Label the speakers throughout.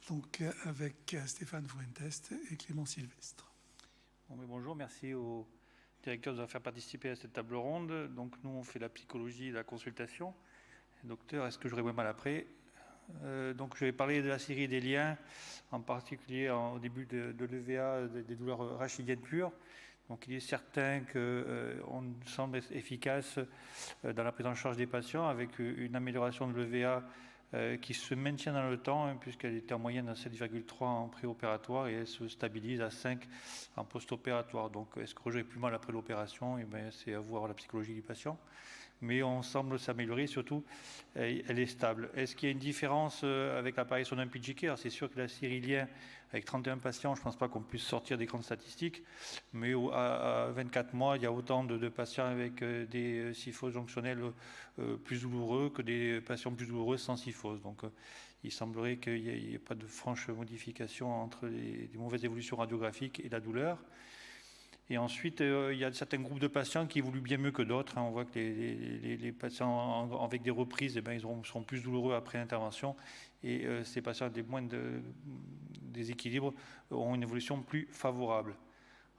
Speaker 1: donc avec Stéphane Fuentest et Clément Sylvestre.
Speaker 2: Bon, bonjour, merci au directeur de nous faire participer à cette table ronde. Donc nous, on fait la psychologie et la consultation. Docteur, est-ce que j'aurai moins mal après? Donc je vais parler de la série des liens, en particulier au début de l'EVA, des douleurs rachidiennes pures. Donc il est certain qu'on semble efficace dans la prise en charge des patients avec une amélioration de l'EVA qui se maintient dans le temps, hein, puisqu'elle était en moyenne à 7,3 en préopératoire et elle se stabilise à 5 en post-opératoire. Donc est-ce que j'aurai plus mal après l'opération? C'est à voir la psychologie du patient. Mais on semble s'améliorer, surtout elle est stable. Est-ce qu'il y a une différence avec l'apparition d'un PGK? Alors c'est sûr que la série lien avec 31 patients, je ne pense pas qu'on puisse sortir des grandes statistiques, mais à 24 mois, il y a autant de patients avec des syphoses jonctionnelles plus douloureux que des patients plus douloureux sans syphose. Donc il semblerait qu'il n'y ait pas de franche modification entre les mauvaises évolutions radiographiques et la douleur. Et ensuite, il y a certains groupes de patients qui évoluent bien mieux que d'autres. On voit que les patients avec des reprises, ils seront plus douloureux après l'intervention. Et ces patients avec moins de déséquilibre auront une évolution plus favorable.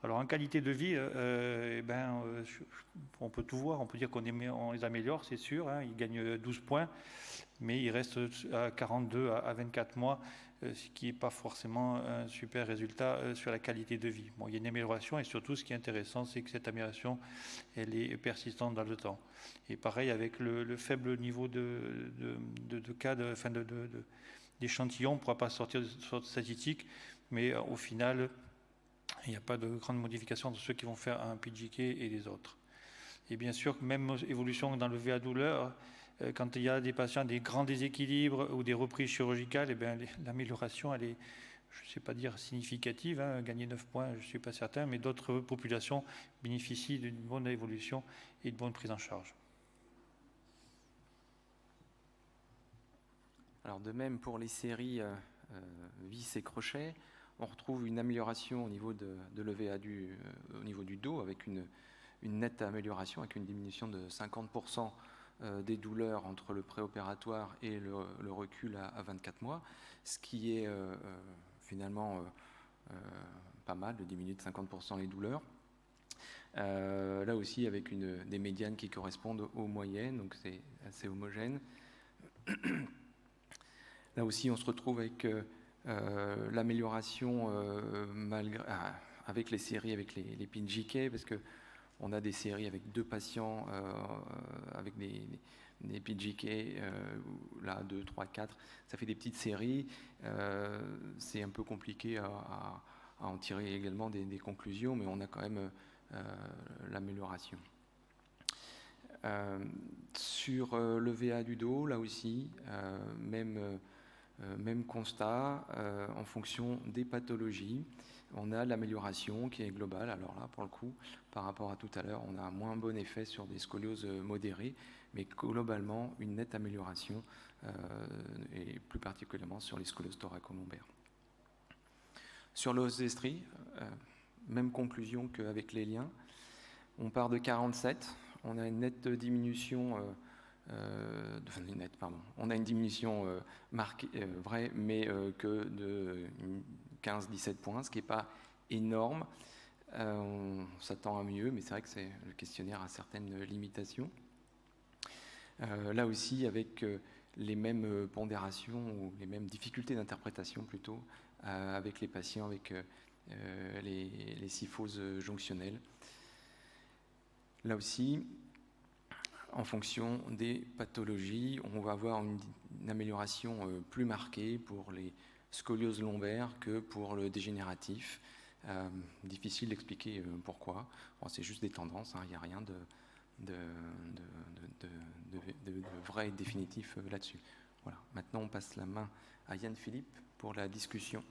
Speaker 2: Alors en qualité de vie, on peut tout voir. On peut dire qu'on les améliore, c'est sûr. Hein, ils gagnent 12 points, mais ils restent à 42 à 24 mois, ce qui n'est pas forcément un super résultat sur la qualité de vie. Bon, il y a une amélioration et surtout ce qui est intéressant, c'est que cette amélioration, elle est persistante dans le temps. Et pareil avec le faible niveau de cas, d'échantillons, on ne pourra pas sortir de sorte statistique, mais au final, il n'y a pas de grande modification entre ceux qui vont faire un PGK et les autres. Et bien sûr, même évolution dans le VA douleur, quand il y a des patients des grands déséquilibres ou des reprises chirurgicales, l'amélioration, elle est, je ne sais pas dire significative, hein, gagner 9 points, je ne suis pas certain, mais d'autres populations bénéficient d'une bonne évolution et de bonne prise en charge.
Speaker 3: Alors de même pour les séries vis et crochets, on retrouve une amélioration au niveau de l'EVA au niveau du dos avec une nette amélioration, avec une diminution de 50% des douleurs entre le préopératoire et le recul à 24 mois, ce qui est finalement pas mal, de diminuer de 50% les douleurs. Là aussi avec des médianes qui correspondent aux moyennes, donc c'est assez homogène. Là aussi on se retrouve avec l'amélioration avec les séries, avec les PGK, parce qu'on a des séries avec 2 patients avec des PGK, là 2, 3, 4, ça fait des petites séries. C'est un peu compliqué à en tirer également des conclusions, mais on a quand même l'amélioration. Sur le VA du dos, là aussi, même constat, en fonction des pathologies, on a l'amélioration qui est globale. Alors là, pour le coup, par rapport à tout à l'heure, on a un moins bon effet sur des scolioses modérées, mais globalement, une nette amélioration, et plus particulièrement sur les scolioses thoraco-lombaires. Sur l'os d'Estrie, même conclusion qu'avec les liens. On part de 47, on a une nette diminution... On a une diminution marquée, vraie, mais que de 15-17 points, ce qui n'est pas énorme. On s'attend à mieux, mais c'est vrai que le questionnaire a certaines limitations. Là aussi, avec les mêmes pondérations ou les mêmes difficultés d'interprétation plutôt, avec les patients avec les syphoses jonctionnelles. Là aussi, en fonction des pathologies, on va avoir une amélioration plus marquée pour les scolioses lombaires que pour le dégénératif. Difficile d'expliquer pourquoi. Bon, c'est juste des tendances, hein, il n'y a rien de vrai et définitif là-dessus. Voilà. Maintenant, on passe la main à Yann Philippe pour la discussion.